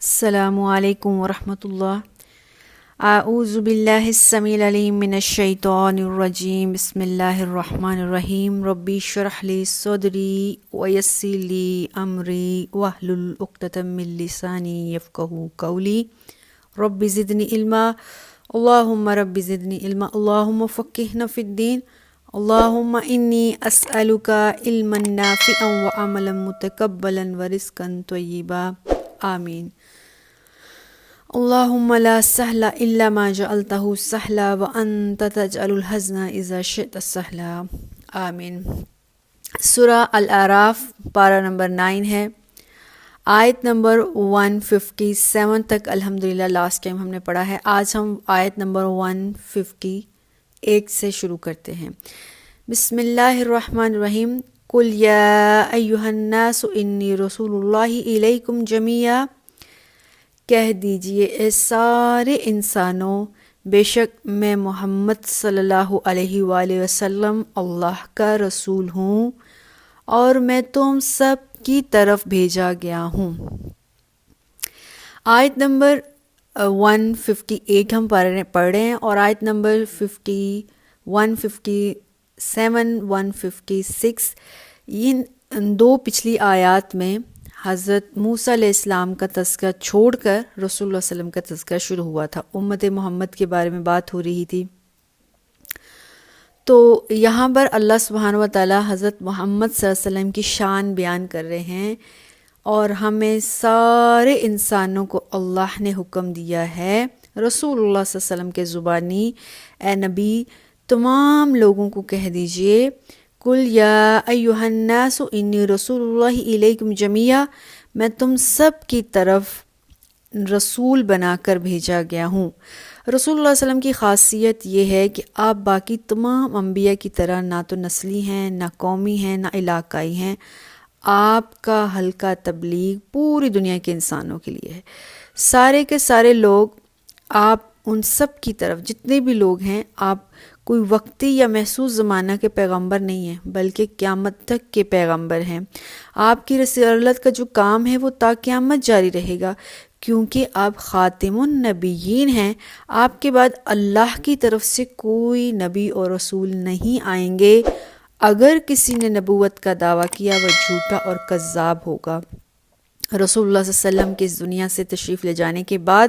السلام علیکم ورحمۃ اللہ۔ اعوذ باللہ السمیع العلیم من الشیطان الرجیم، بسم اللہ الرحمن الرحیم۔ ربی اشرح لی صدری ویسر لی امری واحلل عقدۃ من لسانی یفقہوا قولی۔ رب زدنی علما، اللہم رب زدنی علما، اللہم فقہنا فی الدین، اللہم انی اسألک علما نافعا وعملا متقبلا ورزقا طیبا، آمین۔ اللہم لا سہل الا ما جعلتہ سہلا وانت تجعل الحزن اذا شئت سہلا، آمین۔ سورہ الاعراف پارہ نمبر 9 ہے، آیت نمبر 157 تک الحمدللہ لاسٹ ٹائم ہم نے پڑھا ہے۔ آج ہم آیت نمبر 158 سے شروع کرتے ہیں۔ بسم اللہ الرحمن الرحیم۔ قل یا ایہا الناس انی رسول اللہ الیکم جمیعا، کہہ دیجئے اے سارے انسانوں، بے شک میں محمد صلی اللہ علیہ وآلہ وسلم اللہ کا رسول ہوں اور میں تم سب کی طرف بھیجا گیا ہوں۔ آیت نمبر 158 ہم پڑھ رہے ہیں، اور آیت نمبر 157 156 ان دو پچھلی آیات میں حضرت موسیٰ علیہ السلام کا تذکرہ چھوڑ کر رسول اللہ صلی اللہ علیہ وسلم کا تذکرہ شروع ہوا تھا، امت محمد کے بارے میں بات ہو رہی تھی۔ تو یہاں پر اللہ سبحانہ و تعالی حضرت محمد صلی اللہ علیہ وسلم کی شان بیان کر رہے ہیں، اور ہمیں سارے انسانوں کو اللہ نے حکم دیا ہے رسول اللہ صلی اللہ علیہ وسلم کے زبانی، اے نبی تمام لوگوں کو کہہ دیجئے، قل یا ایہا الناس انی رسول اللہ الیکم جمیعا، میں تم سب کی طرف رسول بنا کر بھیجا گیا ہوں۔ رسول اللہ صلی اللہ علیہ وسلم کی خاصیت یہ ہے کہ آپ باقی تمام انبیاء کی طرح نہ تو نسلی ہیں، نہ قومی ہیں، نہ علاقائی ہیں۔ آپ کا حلقہ تبلیغ پوری دنیا کے انسانوں کے لیے ہے۔ سارے کے سارے لوگ، آپ ان سب کی طرف جتنے بھی لوگ ہیں، آپ کوئی وقتی یا محسوس زمانہ کے پیغمبر نہیں ہیں، بلکہ قیامت تک کے پیغمبر ہیں۔ آپ کی رسالت کا جو کام ہے وہ تا قیامت جاری رہے گا، کیونکہ آپ خاتم النبیین ہیں۔ آپ کے بعد اللہ کی طرف سے کوئی نبی اور رسول نہیں آئیں گے۔ اگر کسی نے نبوت کا دعویٰ کیا وہ جھوٹا اور کذاب ہوگا۔ رسول اللہ صلی اللہ علیہ وسلم کے اس دنیا سے تشریف لے جانے کے بعد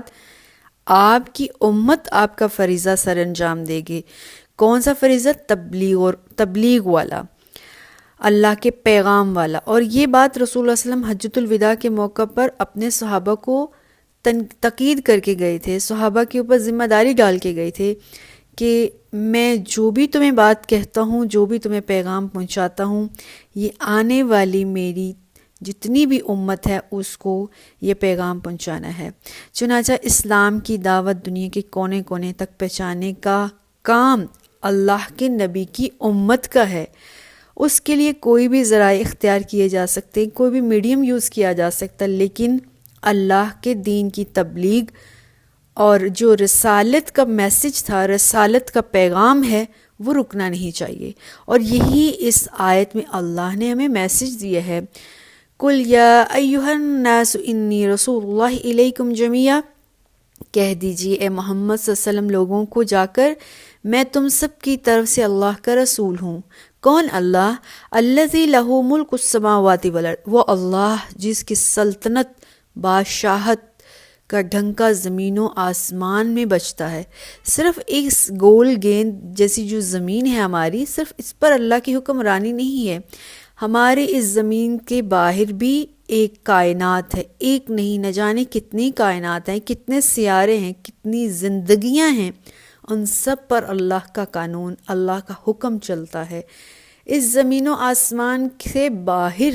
آپ کی امت آپ کا فریضہ سر انجام دے گی۔ کون سا فریضہ؟ تبلیغ والا، اللہ کے پیغام والا۔ اور یہ بات رسول اللہ صلی اللہ علیہ وسلم حجۃ الوداع کے موقع پر اپنے صحابہ کو تقید کر کے گئے تھے، صحابہ کے اوپر ذمہ داری ڈال کے گئے تھے کہ میں جو بھی تمہیں بات کہتا ہوں، جو بھی تمہیں پیغام پہنچاتا ہوں، یہ آنے والی میری جتنی بھی امت ہے اس کو یہ پیغام پہنچانا ہے۔ چنانچہ اسلام کی دعوت دنیا کے کونے کونے تک پہنچانے کا کام اللہ کے نبی کی امت کا ہے۔ اس کے لیے کوئی بھی ذرائع اختیار کیے جا سکتے، کوئی بھی میڈیم یوز کیا جا سکتا، لیکن اللہ کے دین کی تبلیغ اور جو رسالت کا میسج تھا، رسالت کا پیغام ہے، وہ رکنا نہیں چاہیے۔ اور یہی اس آیت میں اللہ نے ہمیں میسج دیا ہے، قل یا ایہا الناس انی رسول اللہ الیکم جمیعا، کہہ دیجئے اے محمد صلی اللہ علیہ وسلم لوگوں کو جا کر، میں تم سب کی طرف سے اللہ کا رسول ہوں۔ کون اللہ؟ الذی لہ ملک السماوات والارض، وہ اللہ جس کی سلطنت، بادشاہت کا ڈھنکا زمین و آسمان میں بجتا ہے۔ صرف ایک گول گیند جیسی جو زمین ہے ہماری، صرف اس پر اللہ کی حکمرانی نہیں ہے، ہمارے اس زمین کے باہر بھی ایک کائنات ہے، ایک نہیں نہ جانے کتنی کائنات ہیں، کتنے سیارے ہیں، کتنی زندگیاں ہیں، ان سب پر اللہ کا قانون، اللہ کا حکم چلتا ہے۔ اس زمین و آسمان سے باہر،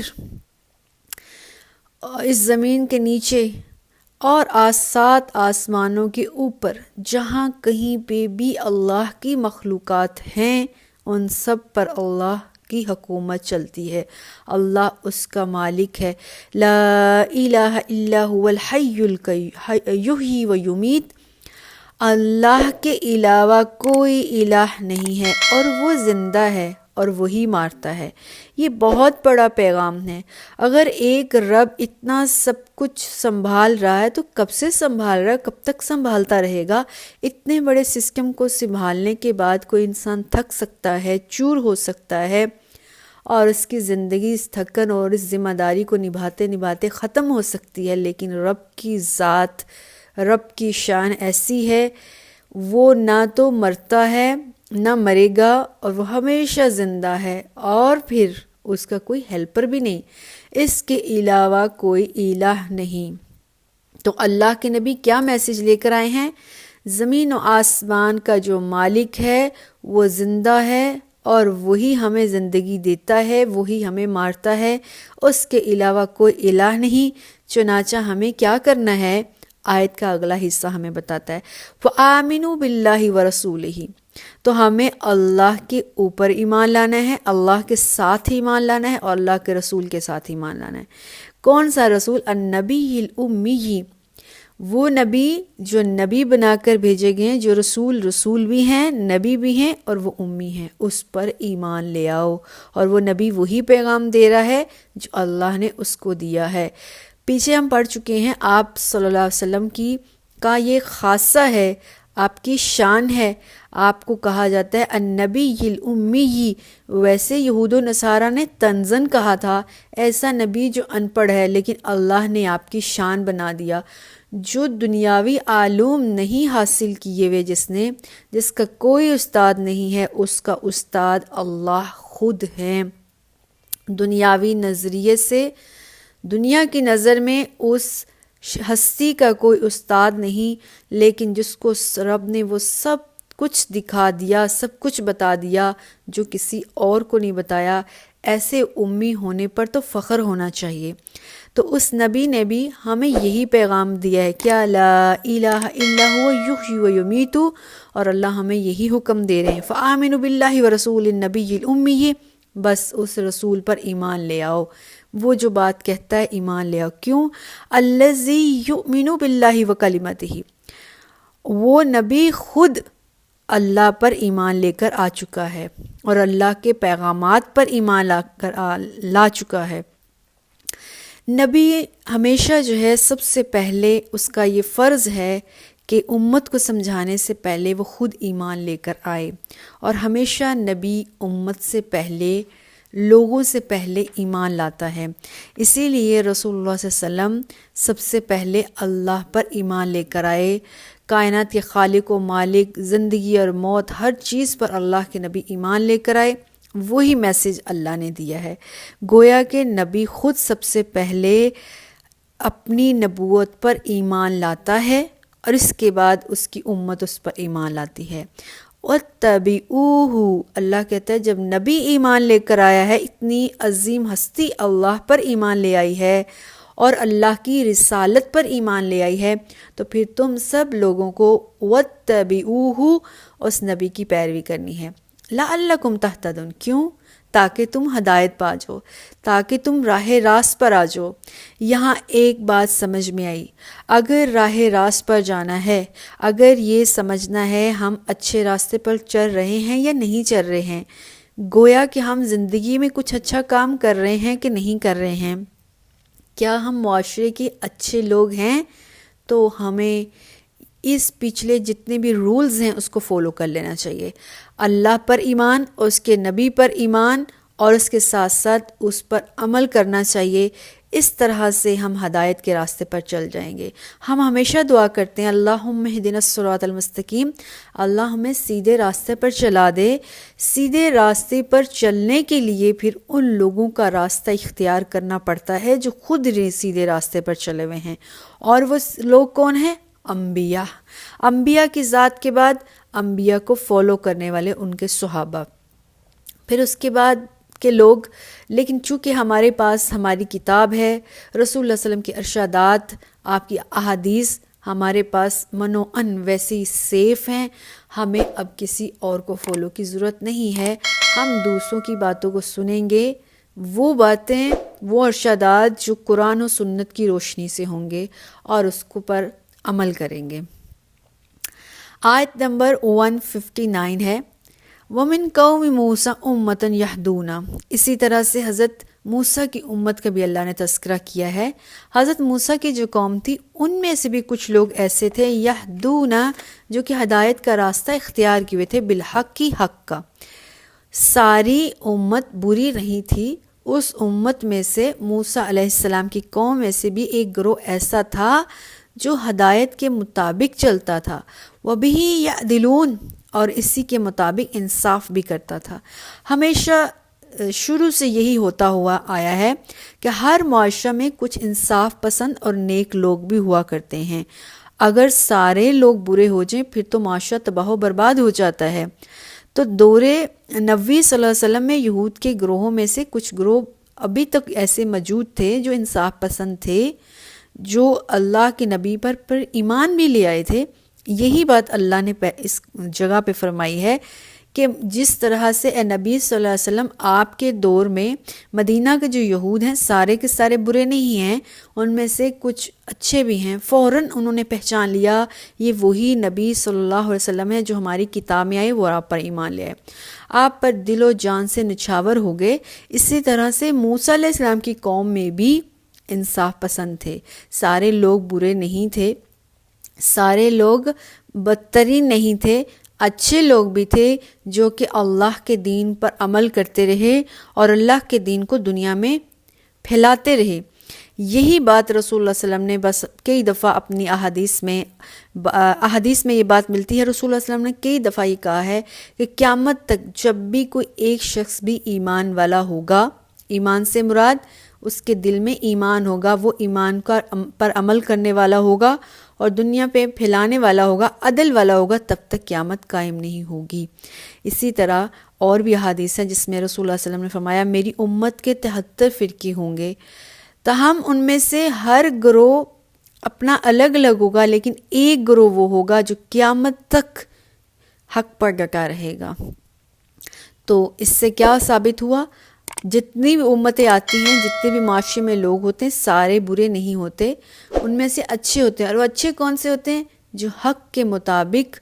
اس زمین کے نیچے اور 7 آسمانوں کے اوپر جہاں کہیں پہ بھی اللہ کی مخلوقات ہیں، ان سب پر اللہ کی حکومت چلتی ہے۔ اللہ اس کا مالک ہے۔ لا الہ الا هو الحی القیوم یحیی و یمیت، اللہ کے علاوہ کوئی الہ نہیں ہے اور وہ زندہ ہے اور وہی مارتا ہے۔ یہ بہت بڑا پیغام ہے۔ اگر ایک رب اتنا سب کچھ سنبھال رہا ہے تو کب سے سنبھال رہا ہے، کب تک سنبھالتا رہے گا؟ اتنے بڑے سسٹم کو سنبھالنے کے بعد کوئی انسان تھک سکتا ہے، چور ہو سکتا ہے، اور اس کی زندگی اس تھکن اور اس ذمہ داری کو نبھاتے نبھاتے ختم ہو سکتی ہے، لیکن رب کی ذات، رب کی شان ایسی ہے، وہ نہ تو مرتا ہے نہ مرے گا، اور وہ ہمیشہ زندہ ہے، اور پھر اس کا کوئی ہیلپر بھی نہیں، اس کے علاوہ کوئی الہ نہیں۔ تو اللہ کے نبی کیا میسج لے کر آئے ہیں؟ زمین و آسمان کا جو مالک ہے وہ زندہ ہے، اور وہی ہمیں زندگی دیتا ہے، وہی ہمیں مارتا ہے، اس کے علاوہ کوئی الہ نہیں۔ چنانچہ ہمیں کیا کرنا ہے؟ آیت کا اگلا حصہ ہمیں بتاتا ہے فَآمِنُوا بِاللَّهِ وَرَسُولِهِ، تو ہمیں اللہ کے اوپر ایمان لانا ہے، اللہ کے ساتھ ایمان لانا ہے، اور اللہ کے رسول کے ساتھ ایمان لانا ہے۔ کون سا رسول؟ النبی الامی، وہ نبی جو نبی بنا کر بھیجے گئے ہیں، جو رسول بھی ہیں، نبی بھی ہیں، اور وہ امی ہیں، اس پر ایمان لے آؤ۔ اور وہ نبی وہی پیغام دے رہا ہے جو اللہ نے اس کو دیا ہے۔ پیچھے ہم پڑھ چکے ہیں، آپ صلی اللہ علیہ وسلم کا یہ خاصہ ہے، آپ کی شان ہے، آپ کو کہا جاتا ہے النبی الامی۔ ویسے یہود و نصارہ نے طنزاً کہا تھا ایسا نبی جو ان پڑھ ہے، لیکن اللہ نے آپ کی شان بنا دیا۔ جو دنیاوی علوم نہیں حاصل کیے ہوئے، جس کا کوئی استاد نہیں ہے، اس کا استاد اللہ خود ہے۔ دنیاوی نظریے سے، دنیا کی نظر میں اس ہستی کا کوئی استاد نہیں، لیکن جس کو رب نے وہ سب کچھ دکھا دیا، سب کچھ بتا دیا جو کسی اور کو نہیں بتایا، ایسے امی ہونے پر تو فخر ہونا چاہیے۔ تو اس نبی نے بھی ہمیں یہی پیغام دیا ہے، کیا لا الہ الا هو یحیی و یمیت، اور اللہ ہمیں یہی حکم دے رہے ہیں فآمنوا باللہ ورسول النبی الامی، بس اس رسول پر ایمان لے آؤ، وہ جو بات کہتا ہے ایمان لے آؤ۔ کیوں؟ الذی یؤمن باللہ وکلمتہ، وہ نبی خود اللہ پر ایمان لے کر آ چکا ہے، اور اللہ کے پیغامات پر ایمان لا چکا ہے۔ نبی ہمیشہ جو ہے سب سے پہلے اس کا یہ فرض ہے کہ امت کو سمجھانے سے پہلے وہ خود ایمان لے کر آئے، اور ہمیشہ نبی امت سے پہلے، لوگوں سے پہلے ایمان لاتا ہے۔ اسی لیے رسول اللہ صلی اللہ علیہ وسلم سب سے پہلے اللہ پر ایمان لے کر آئے، کائنات کے خالق و مالک، زندگی اور موت، ہر چیز پر اللہ کے نبی ایمان لے کر آئے، وہی میسج اللہ نے دیا ہے۔ گویا کہ نبی خود سب سے پہلے اپنی نبوت پر ایمان لاتا ہے، اور اس کے بعد اس کی امت اس پر ایمان لاتی ہے۔ وَاتَّبِعُوهُ، اللہ کہتا ہے جب نبی ایمان لے کر آیا ہے، اتنی عظیم ہستی اللہ پر ایمان لے آئی ہے اور اللہ کی رسالت پر ایمان لے آئی ہے، تو پھر تم سب لوگوں کو وَاتَّبِعُوهُ، اس نبی کی پیروی کرنی ہے۔ لَعَلَّكُمْ تَهْتَدُونَ، کیوں؟ تاکہ تم ہدایت پا جاؤ، تاکہ تم راہ راست پر آ جاؤ۔ یہاں ایک بات سمجھ میں آئی، اگر راہ راست پر جانا ہے، اگر یہ سمجھنا ہے ہم اچھے راستے پر چل رہے ہیں یا نہیں چل رہے ہیں، گویا کہ ہم زندگی میں کچھ اچھا کام کر رہے ہیں کہ نہیں کر رہے ہیں، کیا ہم معاشرے کے اچھے لوگ ہیں، تو ہمیں اس پچھلے جتنے بھی رولز ہیں اس کو فالو کر لینا چاہیے۔ اللہ پر ایمان، اس کے نبی پر ایمان، اور اس کے ساتھ ساتھ اس پر عمل کرنا چاہیے۔ اس طرح سے ہم ہدایت کے راستے پر چل جائیں گے۔ ہم ہمیشہ دعا کرتے ہیں اللہم اہدنا الصراط المستقیم، اللہ ہمیں سیدھے راستے پر چلا دے۔ سیدھے راستے پر چلنے کے لیے پھر ان لوگوں کا راستہ اختیار کرنا پڑتا ہے جو خود سیدھے راستے پر چلے ہوئے ہیں، اور وہ لوگ کون ہیں؟ انبیاء۔ انبیاء کی ذات کے بعد انبیاء کو فالو کرنے والے ان کے صحابہ، پھر اس کے بعد کے لوگ۔ لیکن چونکہ ہمارے پاس ہماری کتاب ہے، رسول اللہ صلی اللہ علیہ وسلم کے ارشادات، آپ کی احادیث ہمارے پاس منو ان ویسی سیف ہیں، ہمیں اب کسی اور کو فالو کی ضرورت نہیں ہے۔ ہم دوسروں کی باتوں کو سنیں گے، وہ باتیں، وہ ارشادات جو قرآن و سنت کی روشنی سے ہوں گے، اور اس کو پر عمل کریں گے۔ آیت نمبر 159 ہے، ومن قوم موسیٰ امتن یہدونا، اسی طرح سے حضرت موسیٰ کی امت کا بھی اللہ نے تذکرہ کیا ہے۔ حضرت موسیٰ کی جو قوم تھی ان میں سے بھی کچھ لوگ ایسے تھے یہدونا، جو کہ ہدایت کا راستہ اختیار کیے ہوئے تھے، بالحق کی حق کا۔ ساری امت بری نہیں تھی، اس امت میں سے موسیٰ علیہ السلام کی قوم میں سے بھی ایک گروہ ایسا تھا جو ہدایت کے مطابق چلتا تھا، وَبِهِ يَعْدِلُونَ، اور اسی کے مطابق انصاف بھی کرتا تھا۔ ہمیشہ شروع سے یہی ہوتا ہوا آیا ہے کہ ہر معاشرہ میں کچھ انصاف پسند اور نیک لوگ بھی ہوا کرتے ہیں۔ اگر سارے لوگ برے ہو جائیں پھر تو معاشرہ تباہ و برباد ہو جاتا ہے۔ تو دور نبوی صلی اللہ علیہ وسلم میں یہود کے گروہوں میں سے کچھ گروہ ابھی تک ایسے موجود تھے جو انصاف پسند تھے، جو اللہ کے نبی پر ایمان بھی لے آئے تھے۔ یہی بات اللہ نے اس جگہ پہ فرمائی ہے کہ جس طرح سے اے نبی صلی اللہ علیہ وسلم آپ کے دور میں مدینہ کے جو یہود ہیں سارے کے سارے برے نہیں ہیں، ان میں سے کچھ اچھے بھی ہیں۔ فوراً انہوں نے پہچان لیا یہ وہی نبی صلی اللہ علیہ وسلم ہے جو ہماری کتاب میں آئے، وہ آپ پر ایمان لے آئے، آپ پر دل و جان سے نچھاور ہو گئے۔ اسی طرح سے موسیٰ علیہ السلام کی قوم میں بھی انصاف پسند تھے، سارے لوگ برے نہیں تھے، سارے لوگ بدترین نہیں تھے، اچھے لوگ بھی تھے جو کہ اللہ کے دین پر عمل کرتے رہے اور اللہ کے دین کو دنیا میں پھیلاتے رہے۔ یہی بات رسول اللہ صلی اللہ علیہ وسلم نے بس کئی دفعہ اپنی احادیث میں یہ بات ملتی ہے۔ رسول اللہ صلی اللہ علیہ وسلم نے کئی دفعہ یہ کہا ہے کہ قیامت تک جب بھی کوئی ایک شخص بھی ایمان والا ہوگا، ایمان سے مراد اس کے دل میں ایمان ہوگا، وہ ایمان پر عمل کرنے والا ہوگا اور دنیا پہ پھیلانے والا ہوگا، عدل والا ہوگا، تب تک قیامت قائم نہیں ہوگی۔ اسی طرح اور بھی احادیث ہیں جس میں رسول اللہ صلی اللہ علیہ وسلم نے فرمایا میری امت کے 73 فرقے ہوں گے، تاہم ان میں سے ہر گروہ اپنا الگ الگ ہوگا، لیکن ایک گروہ وہ ہوگا جو قیامت تک حق پر ڈٹا رہے گا۔ تو اس سے کیا ثابت ہوا؟ جتنی بھی امتیں آتی ہیں، جتنے بھی معاشرے میں لوگ ہوتے ہیں، سارے برے نہیں ہوتے، ان میں سے اچھے ہوتے ہیں۔ اور وہ اچھے کون سے ہوتے ہیں؟ جو حق کے مطابق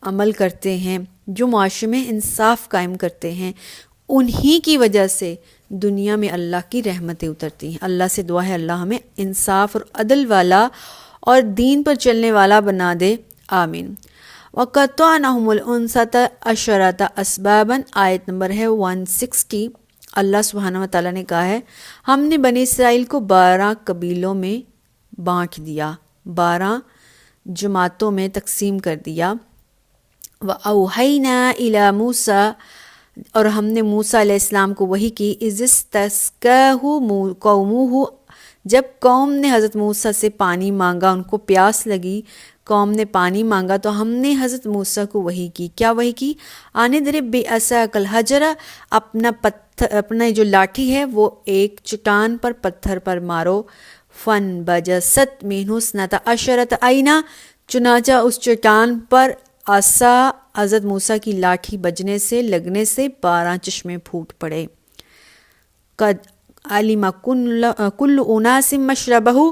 عمل کرتے ہیں، جو معاشرے میں انصاف قائم کرتے ہیں، انہی کی وجہ سے دنیا میں اللہ کی رحمتیں اترتی ہیں۔ اللہ سے دعا ہے اللہ ہمیں انصاف اور عدل والا اور دین پر چلنے والا بنا دے، آمین۔ وَقَطَّعْنَهُمُ الْأُنْثَةَ عَشَرَةَ أَسْبَابًا، آیت نمبر ہے 160۔ اللہ سبحانہ و تعالیٰ نے کہا ہے ہم نے بنی اسرائیل کو 12 قبیلوں میں بانٹ دیا، 12 جماعتوں میں تقسیم کر دیا۔ وَأَوْحَيْنَا إِلَى مُوسَىٰ، اور ہم نے موسیٰ علیہ السلام کو وحی کی، إِذِ اسْتَسْقَاهُ قَوْمُهُ، جب قوم نے حضرت موسیٰ سے پانی مانگا، ان کو پیاس لگی، قوم نے پانی مانگا تو ہم نے حضرت موسیٰ کو وحی کی۔ کیا وحی کی؟ آن اضرب بعصاک الحجر، اپنا جو لاٹھی ہے وہ ایک چٹان پر، پتھر پر مارو۔ فانبجست منہ اثنتا عشرۃ عینا، چنانچہ اس چٹان پر عصا حضرت موسیٰ کی لاٹھی بجنے سے، لگنے سے 12 چشمے پھوٹ پڑے۔ قد علم کل اناس مشربہ،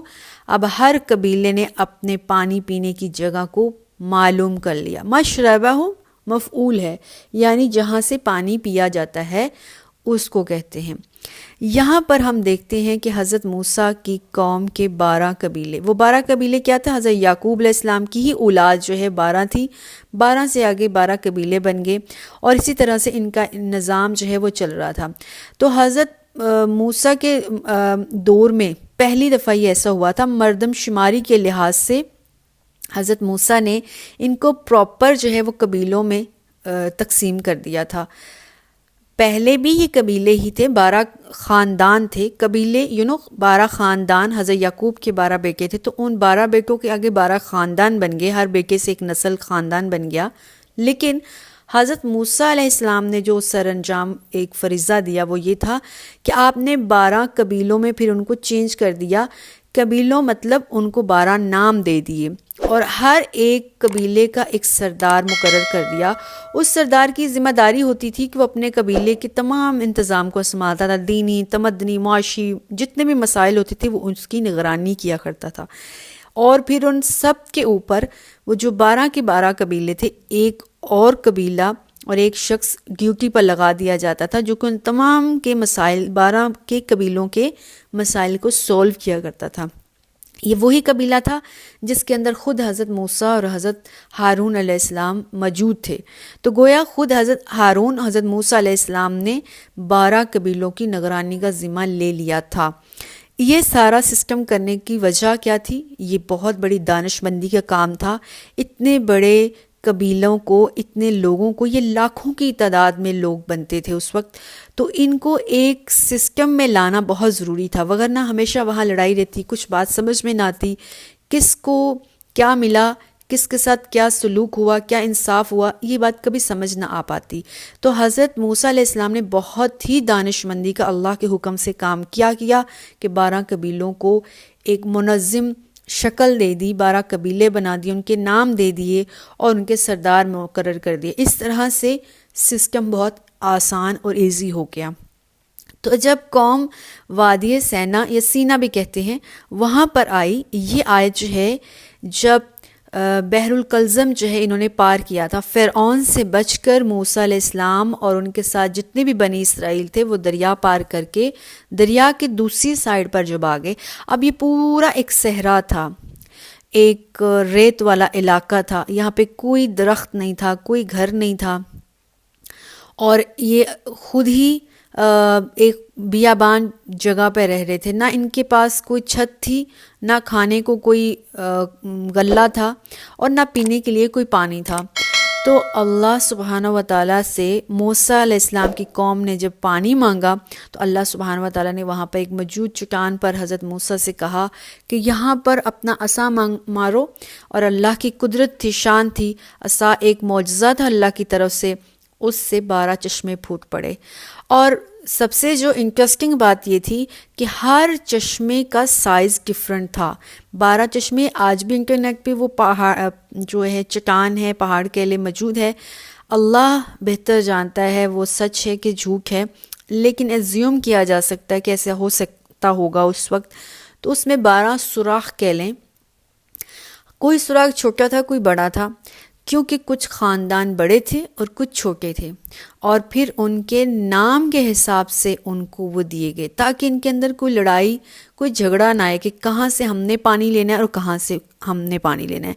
اب ہر قبیلے نے اپنے پانی پینے کی جگہ کو معلوم کر لیا۔ مشربہ مفعول ہے، یعنی جہاں سے پانی پیا جاتا ہے اس کو کہتے ہیں۔ یہاں پر ہم دیکھتے ہیں کہ حضرت موسیٰ کی قوم کے 12 قبیلے، وہ 12 قبیلے کیا تھا؟ حضرت یعقوب علیہ السلام کی ہی اولاد جو ہے 12 تھی، 12 سے آگے 12 قبیلے بن گئے، اور اسی طرح سے ان کا نظام جو ہے وہ چل رہا تھا۔ تو حضرت موسیٰ کے دور میں پہلی دفعہ یہ ایسا ہوا تھا، مردم شماری کے لحاظ سے حضرت موسیٰ نے ان کو پراپر جو ہے وہ قبیلوں میں تقسیم کر دیا تھا۔ پہلے بھی یہ قبیلے ہی تھے، 12 خاندان تھے، قبیلے 12 خاندان، حضرت یعقوب کے 12 بیٹے تھے، تو ان 12 بیٹوں کے آگے 12 خاندان بن گئے، ہر بیٹے سے ایک نسل خاندان بن گیا۔ لیکن حضرت موسیٰ علیہ السلام نے جو سر انجام ایک فریضہ دیا وہ یہ تھا کہ آپ نے 12 قبیلوں میں پھر ان کو چینج کر دیا، قبیلوں مطلب ان کو 12 نام دے دیے، اور ہر ایک قبیلے کا ایک سردار مقرر کر دیا۔ اس سردار کی ذمہ داری ہوتی تھی کہ وہ اپنے قبیلے کے تمام انتظام کو سنبھالتا تھا، دینی، تمدنی، معاشی جتنے بھی مسائل ہوتے تھے وہ اس کی نگرانی کیا کرتا تھا۔ اور پھر ان سب کے اوپر وہ جو 12 کے 12 قبیلے تھے، ایک اور قبیلہ اور ایک شخص ڈیوٹی پر لگا دیا جاتا تھا جو کہ ان تمام کے مسائل 12 کے قبیلوں کے مسائل کو سولو کیا کرتا تھا۔ یہ وہی قبیلہ تھا جس کے اندر خود حضرت موسیٰ اور حضرت ہارون علیہ السلام موجود تھے۔ تو گویا خود حضرت ہارون حضرت موسیٰ علیہ السلام نے 12 قبیلوں کی نگرانی کا ذمہ لے لیا تھا۔ یہ سارا سسٹم کرنے کی وجہ کیا تھی؟ یہ بہت بڑی دانش مندی کا کام تھا۔ اتنے بڑے قبیلوں کو، اتنے لوگوں کو، یہ لاکھوں کی تعداد میں لوگ بنتے تھے اس وقت، تو ان کو ایک سسٹم میں لانا بہت ضروری تھا، وگرنہ ہمیشہ وہاں لڑائی رہتی، کچھ بات سمجھ میں نہ آتی، کس کو کیا ملا، کس کے ساتھ کیا سلوک ہوا، کیا انصاف ہوا، یہ بات کبھی سمجھ نہ آ پاتی۔ تو حضرت موسیٰ علیہ السلام نے بہت ہی دانش مندی کا اللہ کے حکم سے کام کیا کہ 12 قبیلوں کو ایک منظم شکل دے دی، 12 قبیلے بنا دیے، ان کے نام دے دیے اور ان کے سردار مقرر کر دیے۔ اس طرح سے سسٹم بہت آسان اور ایزی ہو گیا۔ تو جب قوم وادی سینا یا سینا بھی کہتے ہیں وہاں پر آئی، یہ آیت جو ہے جب بحر الکلزم جو ہے انہوں نے پار کیا تھا، فرعون سے بچ کر موسیٰ علیہ السلام اور ان کے ساتھ جتنے بھی بنی اسرائیل تھے وہ دریا پار کر کے دریا کے دوسری سائڈ پر جب آ گئے، اب یہ پورا ایک صحرا تھا، ایک ریت والا علاقہ تھا، یہاں پہ کوئی درخت نہیں تھا، کوئی گھر نہیں تھا، اور یہ خود ہی ایک بیابان جگہ پہ رہ رہے تھے، نہ ان کے پاس کوئی چھت تھی، نہ کھانے کو کوئی غلہ تھا، اور نہ پینے کے لیے کوئی پانی تھا۔ تو اللہ سبحانہ و تعالیٰ سے موسیٰ علیہ السلام کی قوم نے جب پانی مانگا تو اللہ سبحانہ و تعالیٰ نے وہاں پر ایک موجود چٹان پر حضرت موسیٰ سے کہا کہ یہاں پر اپنا عصا مارو، اور اللہ کی قدرت تھی، شان تھی، عصا ایک معجزہ تھا اللہ کی طرف سے، اس سے 12 چشمے پھوٹ پڑے۔ اور سب سے جو انٹرسٹنگ بات یہ تھی کہ ہر چشمے کا سائز ڈیفرنٹ تھا۔ 12 چشمے آج بھی انٹرنیٹ پہ وہ پہاڑ جو ہے چٹان ہے، پہاڑ کے لئے موجود ہے، اللہ بہتر جانتا ہے وہ سچ ہے کہ جھوٹ ہے، لیکن ایزیوم کیا جا سکتا ہے کہ ایسا ہو سکتا ہوگا اس وقت۔ تو اس میں 12 سوراخ کہہ لیں، کوئی سوراخ چھوٹا تھا، کوئی بڑا تھا، کیونکہ کچھ خاندان بڑے تھے اور کچھ چھوٹے تھے، اور پھر ان کے نام کے حساب سے ان کو وہ دیے گئے تاکہ ان کے اندر کوئی لڑائی، کوئی جھگڑا نہ آئے کہ کہاں سے ہم نے پانی لینا ہے اور کہاں سے ہم نے پانی لینا ہے۔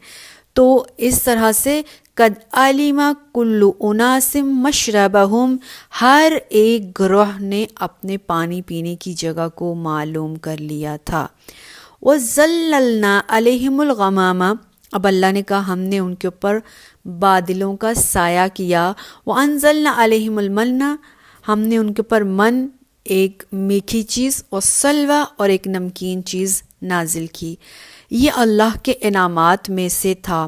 تو اس طرح سے قد علم کل اناس مشربہم، ہر ایک گروہ نے اپنے پانی پینے کی جگہ کو معلوم کر لیا تھا۔ وَظَلَّلْنَا عَلَيْهِمُ الْغَمَامَ، اب اللہ نے کہا ہم نے ان کے اوپر بادلوں کا سایہ کیا، وَأَنزَلْنَا عَلَيْهِمُ الْمَنَّ، ہم نے ان کے اوپر من، ایک میٹھی چیز، اور سلوہ، اور ایک نمکین چیز نازل کی۔ یہ اللہ کے انعامات میں سے تھا۔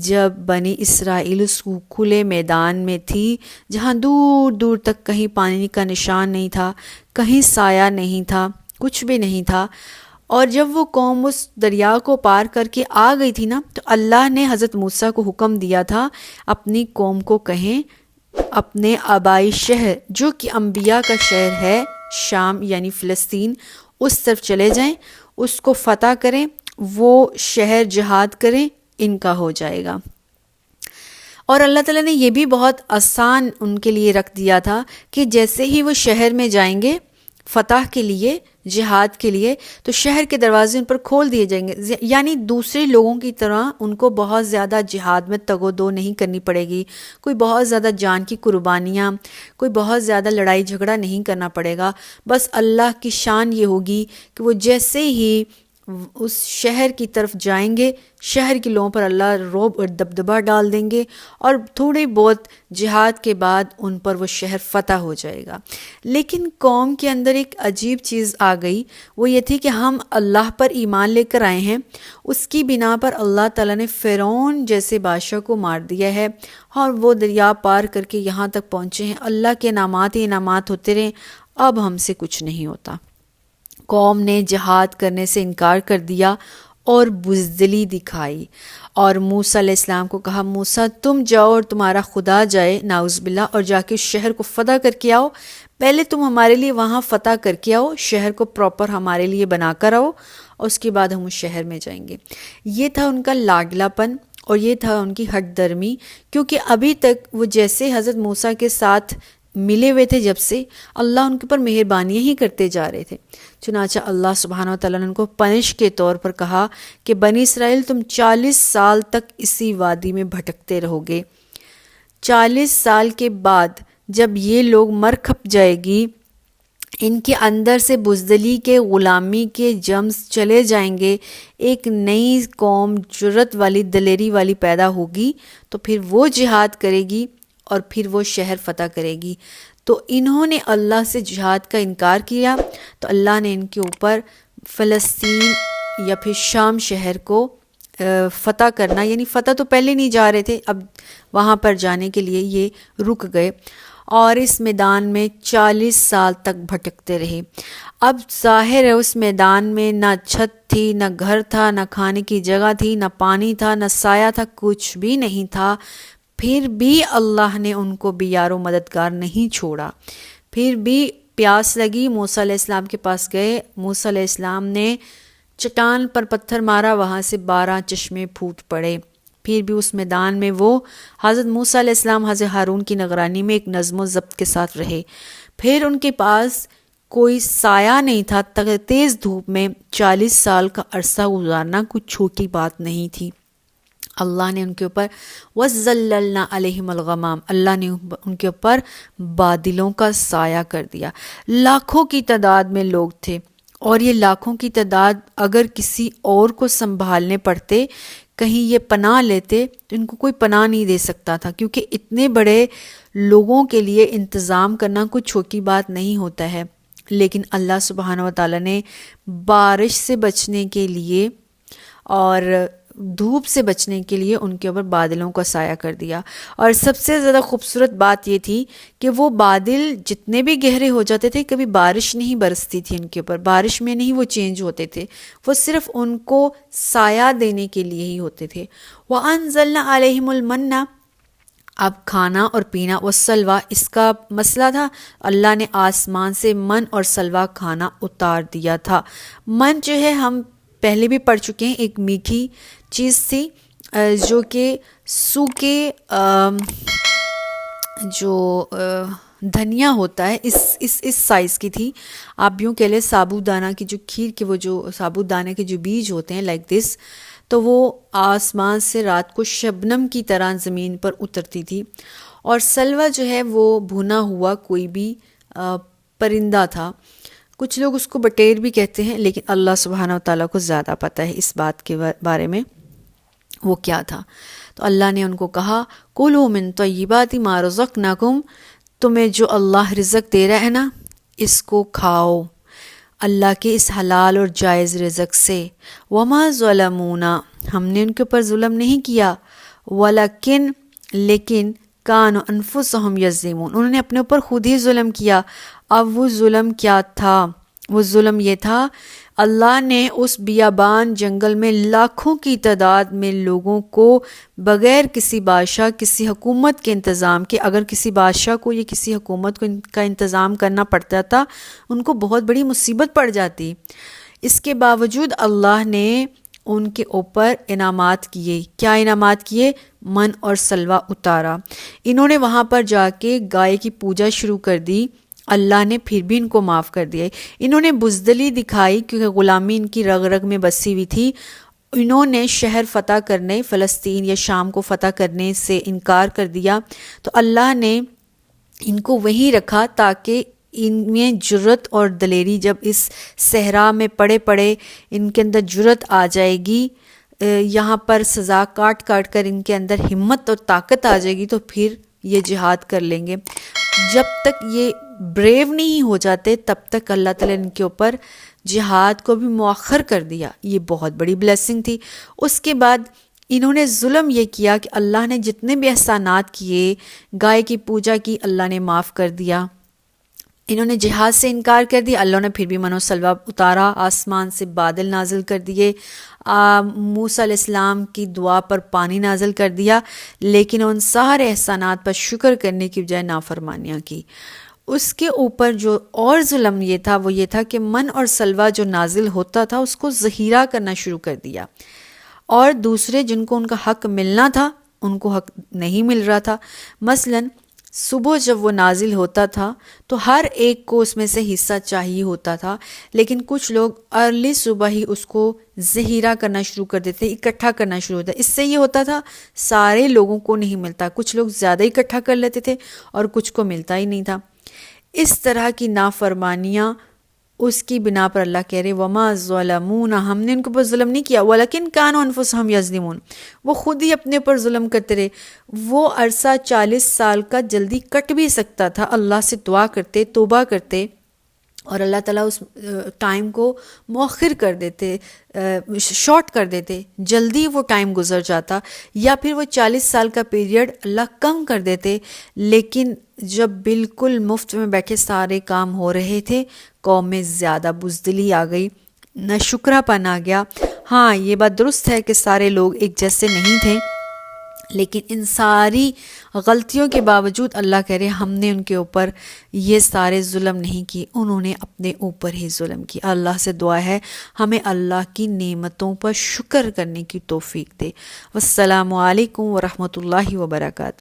جب بنی اسرائیل اس کھلے میدان میں تھی جہاں دور دور تک کہیں پانی کا نشان نہیں تھا، کہیں سایہ نہیں تھا، کچھ بھی نہیں تھا، اور جب وہ قوم اس دریا کو پار کر کے آ گئی تھی نا، تو اللہ نے حضرت موسیٰ کو حکم دیا تھا اپنی قوم کو کہیں اپنے آبائی شہر جو کہ انبیاء کا شہر ہے، شام یعنی فلسطین، اس طرف چلے جائیں، اس کو فتح کریں، وہ شہر جہاد کریں، ان کا ہو جائے گا۔ اور اللہ تعالیٰ نے یہ بھی بہت آسان ان کے لیے رکھ دیا تھا کہ جیسے ہی وہ شہر میں جائیں گے فتح کے لیے، جہاد کے لیے، تو شہر کے دروازے ان پر کھول دیے جائیں گے، یعنی دوسرے لوگوں کی طرح ان کو بہت زیادہ جہاد میں تگ و دو نہیں کرنی پڑے گی، کوئی بہت زیادہ جان کی قربانیاں، کوئی بہت زیادہ لڑائی جھگڑا نہیں کرنا پڑے گا۔ بس اللہ کی شان یہ ہوگی کہ وہ جیسے ہی اس شہر کی طرف جائیں گے، شہر کے لوگوں پر اللہ رعب اور دبدبہ ڈال دیں گے، اور تھوڑی بہت جہاد کے بعد ان پر وہ شہر فتح ہو جائے گا۔ لیکن قوم کے اندر ایک عجیب چیز آ گئی، وہ یہ تھی کہ ہم اللہ پر ایمان لے کر آئے ہیں، اس کی بنا پر اللہ تعالیٰ نے فرعون جیسے بادشاہ کو مار دیا ہے، اور وہ دریا پار کر کے یہاں تک پہنچے ہیں۔ اللہ کے انعامات ہی انعامات ہوتے رہے، اب ہم سے کچھ نہیں ہوتا۔ قوم نے جہاد کرنے سے انکار کر دیا اور بزدلی دکھائی، اور موسیٰ علیہ السلام کو کہا موسیٰ تم جاؤ اور تمہارا خدا جائے نعوذ باللہ، اور جا کے اس شہر کو فتح کر کے آؤ، پہلے تم ہمارے لیے وہاں فتح کر کے آؤ، شہر کو پراپر ہمارے لیے بنا کر آؤ، اور اس کے بعد ہم اس شہر میں جائیں گے۔ یہ تھا ان کا لاڈلا پن اور یہ تھا ان کی ہٹ درمی، کیونکہ ابھی تک وہ جیسے حضرت موسیٰ کے ساتھ ملے ہوئے تھے، جب سے اللہ ان کے اوپر مہربانیاں ہی کرتے جا رہے تھے۔ چنانچہ اللہ سبحانہ و تعالیٰ نے ان کو پنش کے طور پر کہا کہ بنی اسرائیل تم 40 سال تک اسی وادی میں بھٹکتے رہو گے۔ 40 سال کے بعد جب یہ لوگ مر کھپ جائے گی، ان کے اندر سے بزدلی کے، غلامی کے جمز چلے جائیں گے، ایک نئی قوم جرت والی، دلیری والی پیدا ہوگی، تو پھر وہ جہاد کرے گی اور پھر وہ شہر فتح کرے گی۔ تو انہوں نے اللہ سے جہاد کا انکار کیا، تو اللہ نے ان کے اوپر فلسطین یا پھر شام شہر کو فتح کرنا، یعنی فتح تو پہلے نہیں جا رہے تھے، اب وہاں پر جانے کے لیے یہ رک گئے اور اس میدان میں 40 سال تک بھٹکتے رہے۔ اب ظاہر ہے اس میدان میں نہ چھت تھی، نہ گھر تھا، نہ کھانے کی جگہ تھی، نہ پانی تھا، نہ سایہ تھا، کچھ بھی نہیں تھا، پھر بھی اللہ نے ان کو بھی یار و مددگار نہیں چھوڑا۔ پھر بھی پیاس لگی، موسیٰ علیہ السلام کے پاس گئے، موسیٰ علیہ السلام نے چٹان پر پتھر مارا، وہاں سے 12 چشمے پھوٹ پڑے۔ پھر بھی اس میدان میں وہ حضرت موسیٰ علیہ السلام حضرت ہارون کی نگرانی میں ایک نظم و ضبط کے ساتھ رہے۔ پھر ان کے پاس کوئی سایہ نہیں تھا، تیز دھوپ میں 40 سال کا عرصہ گزارنا کوئی چھوٹی بات نہیں تھی۔ اللہ نے ان کے اوپر وَظَلَّلْنَا عَلَيْهِمُ الْغَمَامَ، اللہ نے ان کے اوپر بادلوں کا سایہ کر دیا۔ لاکھوں کی تعداد میں لوگ تھے، اور یہ لاکھوں کی تعداد اگر کسی اور کو سنبھالنے پڑتے، کہیں یہ پناہ لیتے، تو ان کو کوئی پناہ نہیں دے سکتا تھا، کیونکہ اتنے بڑے لوگوں کے لیے انتظام کرنا کوئی چھوٹی بات نہیں ہوتا ہے۔ لیکن اللہ سبحانہ و تعالیٰ نے بارش سے بچنے کے لیے اور دھوپ سے بچنے کے لیے ان کے اوپر بادلوں کا سایہ کر دیا۔ اور سب سے زیادہ خوبصورت بات یہ تھی کہ وہ بادل جتنے بھی گہرے ہو جاتے تھے، کبھی بارش نہیں برستی تھی ان کے اوپر، بارش میں نہیں وہ چینج ہوتے تھے، وہ صرف ان کو سایہ دینے کے لیے ہی ہوتے تھے۔ وَأَنزَلْنَا عَلَيْهِمُ الْمَنَّ، اب کھانا اور پینا، والسلویٰ، اس کا مسئلہ تھا، اللہ نے آسمان سے من اور سلویٰ کھانا اتار دیا تھا۔ من جو ہے ہم پہلے بھی پڑھ چکے ہیں، ایک میٹھی چیز تھی جو کہ سوکھے جو دھنیا ہوتا ہے اس سائز کی تھی، آپ یوں کہہ لیں سابودانہ کی جو کھیر کے وہ جو سابودانہ کے جو بیج ہوتے ہیں لائک دس، تو وہ آسمان سے رات کو شبنم کی طرح زمین پر اترتی تھی۔ اور سلوہ جو ہے وہ بھنا ہوا کوئی بھی پرندہ تھا، کچھ لوگ اس کو بٹیر بھی کہتے ہیں، لیکن اللہ سبحانہ و تعالیٰ کو زیادہ پتہ ہے اس بات کے بارے میں وہ کیا تھا۔ تو اللہ نے ان کو کہا کُلُوا مِن طَیِّبَاتِ مَا رَزَقْنَاکُمْ، تمہیں جو اللہ رزق دے رہا ہے نا، اس کو کھاؤ اللہ کے اس حلال اور جائز رزق سے۔ وَمَا ظَلَمُونَا، ہم نے ان کے اوپر ظلم نہیں کیا، وَلَکِن، لیکن کانوا انفسہم یظلمون، انہوں نے اپنے اوپر خود ہی ظلم کیا۔ اب وہ ظلم کیا تھا؟ وہ ظلم یہ تھا، اللہ نے اس بیابان جنگل میں لاکھوں کی تعداد میں لوگوں کو بغیر کسی بادشاہ، کسی حکومت کے انتظام کے، اگر کسی بادشاہ کو یا کسی حکومت کو کا انتظام کرنا پڑتا تھا، ان کو بہت بڑی مصیبت پڑ جاتی۔ اس کے باوجود اللہ نے ان کے اوپر انعامات کیے۔ کیا انعامات کیے؟ من اور سلوہ اتارا۔ انہوں نے وہاں پر جا کے گائے کی پوجا شروع کر دی، اللہ نے پھر بھی ان کو معاف کر دیا۔ انہوں نے بزدلی دکھائی کیونکہ غلامی ان کی رگ رگ میں بسی ہوئی تھی۔ انہوں نے شہر فتح کرنے، فلسطین یا شام کو فتح کرنے سے انکار کر دیا، تو اللہ نے ان کو وہیں رکھا تاکہ ان میں جرت اور دلیری، جب اس صحرا میں پڑے پڑے ان کے اندر جرت آ جائے گی، یہاں پر سزا کاٹ کاٹ کر ان کے اندر ہمت اور طاقت آ جائے گی، تو پھر یہ جہاد کر لیں گے۔ جب تک یہ بریو نہیں ہو جاتے تب تک اللہ تعالیٰ نے ان کے اوپر جہاد کو بھی مؤخر کر دیا۔ یہ بہت بڑی بلیسنگ تھی۔ اس کے بعد انہوں نے ظلم یہ کیا کہ اللہ نے جتنے بھی احسانات کیے، گائے کی پوجا کی، اللہ نے معاف کر دیا۔ انہوں نے جہاد سے انکار کر دیا، اللہ نے پھر بھی من و سلوہ اتارا، آسمان سے بادل نازل کر دیے، موسیٰ علیہ السلام کی دعا پر پانی نازل کر دیا، لیکن ان سارے احسانات پر شکر کرنے کی بجائے نافرمانیاں کی۔ اس کے اوپر جو اور ظلم یہ تھا، وہ یہ تھا کہ من اور سلوہ جو نازل ہوتا تھا اس کو ذخیرہ کرنا شروع کر دیا، اور دوسرے جن کو ان کا حق ملنا تھا ان کو حق نہیں مل رہا تھا. مثلاً صبح جب وہ نازل ہوتا تھا تو ہر ایک کو اس میں سے حصہ چاہیے ہوتا تھا، لیکن کچھ لوگ ارلی صبح ہی اس کو ذخیرہ کرنا شروع کر دیتے، اکٹھا کرنا شروع ہوتا. اس سے یہ ہوتا تھا سارے لوگوں کو نہیں ملتا، کچھ لوگ زیادہ اکٹھا کر لیتے تھے اور کچھ کو ملتا ہی نہیں تھا. اس طرح کی نافرمانیاں اس کی بنا پر اللہ کہہ رہے وما ظلمونا، ہم نے ان کے اوپر ظلم نہیں کیا، ولیکن کانوا انفسہم یظلمون، وہ خود ہی اپنے پر ظلم کرتے رہے. وہ عرصہ 40 سال کا جلدی کٹ بھی سکتا تھا، اللہ سے دعا کرتے، توبہ کرتے، اور اللہ تعالیٰ اس ٹائم کو مؤخر کر دیتے، شارٹ کر دیتے، جلدی وہ ٹائم گزر جاتا، یا پھر وہ 40 سال کا پیریڈ اللہ کم کر دیتے. لیکن جب بالکل مفت میں بیٹھے سارے کام ہو رہے تھے، قوم میں زیادہ بزدلی آ گئی، نہ شکرا پن آ گیا. ہاں یہ بات درست ہے کہ سارے لوگ ایک جیسے نہیں تھے، لیکن ان ساری غلطیوں کے باوجود اللہ کہہ رہے ہم نے ان کے اوپر یہ سارے ظلم نہیں کی، انہوں نے اپنے اوپر ہی ظلم کی. اللہ سے دعا ہے ہمیں اللہ کی نعمتوں پر شکر کرنے کی توفیق دے. والسلام علیکم ورحمۃ اللہ وبرکاتہ.